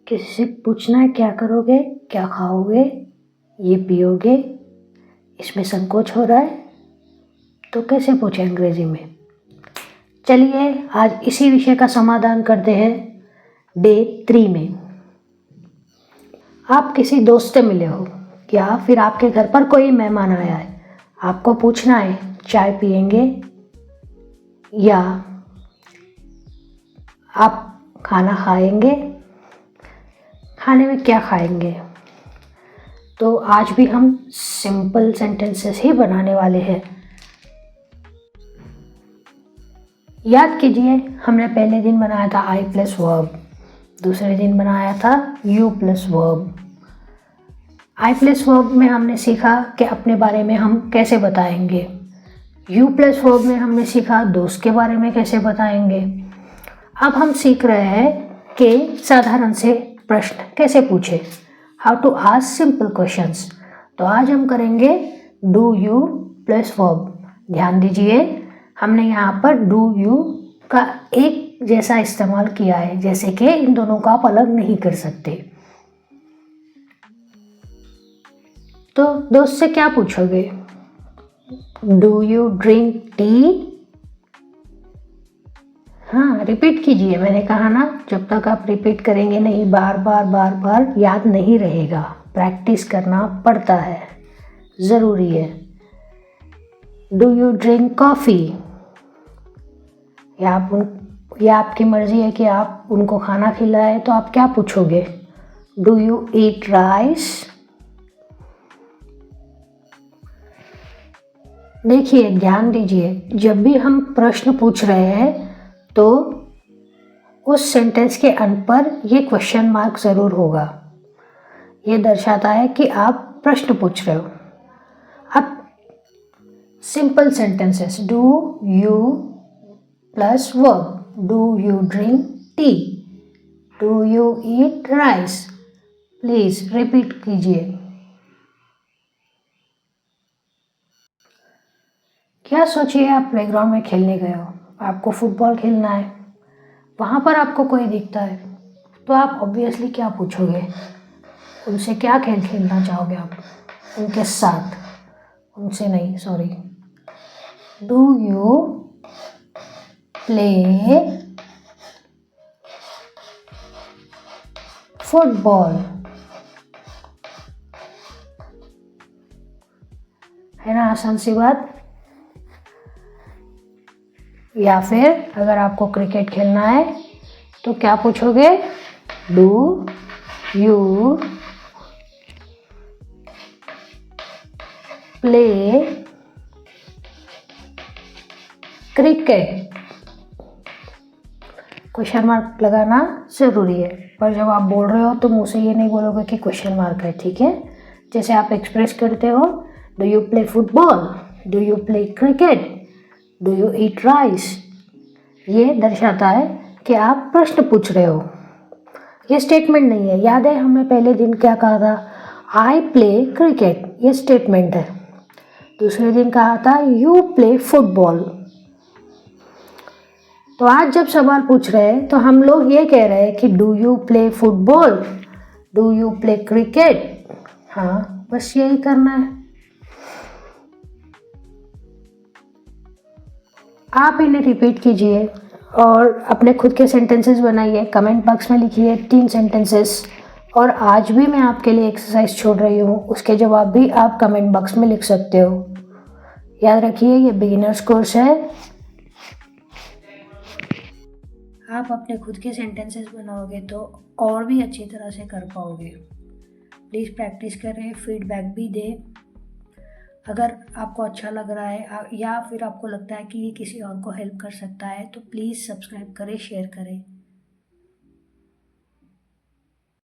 किसी से पूछना है क्या करोगे, क्या खाओगे, ये पियोगे, इसमें संकोच हो रहा है तो कैसे पूछे अंग्रेजी में। चलिए आज इसी विषय का समाधान करते हैं डे 3 में। आप किसी दोस्त से मिले हो या फिर आपके घर पर कोई मेहमान आया है, आपको पूछना है चाय पिएंगे या आप खाना खाएंगे, खाने में क्या खाएंगे। तो आज भी हम सिंपल सेंटेंसेस ही बनाने वाले हैं। याद कीजिए, हमने पहले दिन बनाया था आई प्लस वर्ब, दूसरे दिन बनाया था you plus verb. I plus verb में हमने सीखा कि अपने बारे में हम कैसे बताएंगे। यू प्लस वर्ब में हमने सीखा दोस्त के बारे में कैसे बताएंगे। अब हम सीख रहे हैं कि साधारण से प्रश्न कैसे पूछे, how to ask simple questions. तो आज हम करेंगे डू यू प्लस वर्ब। ध्यान दीजिए, हमने यहाँ पर डू यू का एक जैसा इस्तेमाल किया है, जैसे कि इन दोनों को आप अलग नहीं कर सकते। तो दोस्त से क्या पूछोगे, डू यू ड्रिंक टी। हाँ, रिपीट कीजिए, मैंने कहा ना, जब तक आप रिपीट करेंगे नहीं, बार बार याद नहीं रहेगा। प्रैक्टिस करना पड़ता है, ज़रूरी है। डू यू ड्रिंक कॉफ़ी, या आपकी मर्ज़ी है कि आप उनको खाना खिलाएं, तो आप क्या पूछोगे, डू यू ईट राइस। देखिए, ध्यान दीजिए, जब भी हम प्रश्न पूछ रहे हैं तो उस सेंटेंस के अंत पर ये क्वेश्चन मार्क ज़रूर होगा। ये दर्शाता है कि आप प्रश्न पूछ रहे हो। अब simple sentences, do you plus verb, do you drink tea, do you eat rice. Please repeat कीजिए। क्या सोचिए, आप प्लेग्राउंड में खेलने गए हो, आपको फुटबॉल खेलना है, वहाँ पर आपको कोई दिखता है, तो आप ऑब्वियसली क्या पूछोगे, उनसे क्या खेल खेलना चाहोगे आप, उनके साथ, उनसे नहीं, sorry. Do you play football, है ना आसान सी बात। या फिर अगर आपको क्रिकेट खेलना है तो क्या पूछोगे, do you play cricket. Question mark लगाना ज़रूरी है, पर जब आप बोल रहे हो तो मुँह से ये नहीं बोलोगे कि क्वेश्चन मार्क है, ठीक है। जैसे आप एक्सप्रेस करते हो, do you play football, do you play cricket, do you eat rice. ये दर्शाता है कि आप प्रश्न पूछ रहे हो, ये स्टेटमेंट नहीं है। याद है हमने पहले दिन क्या कहा था, आई प्ले क्रिकेट, ये स्टेटमेंट है। दूसरे दिन कहा था यू प्ले फुटबॉल। तो आज जब सवाल पूछ रहे हैं तो हम लोग ये कह रहे हैं कि do you play football, do you play cricket. हाँ, बस यही करना है। आप इन्हें रिपीट कीजिए और अपने खुद के सेंटेंसेस बनाइए। कमेंट बॉक्स में लिखिए 3 सेंटेंसेस, और आज भी मैं आपके लिए एक्सरसाइज छोड़ रही हूँ, उसके जवाब भी आप कमेंट बॉक्स में लिख सकते हो। याद रखिए, ये बिगिनर्स कोर्स है। आप अपने खुद के सेंटेंसेस बनाओगे तो और भी अच्छी तरह से कर पाओगे। प्लीज़ प्रैक्टिस करें, फीडबैक भी दें। अगर आपको अच्छा लग रहा है या फिर आपको लगता है कि ये किसी और को हेल्प कर सकता है तो प्लीज़ सब्सक्राइब करें, शेयर करें।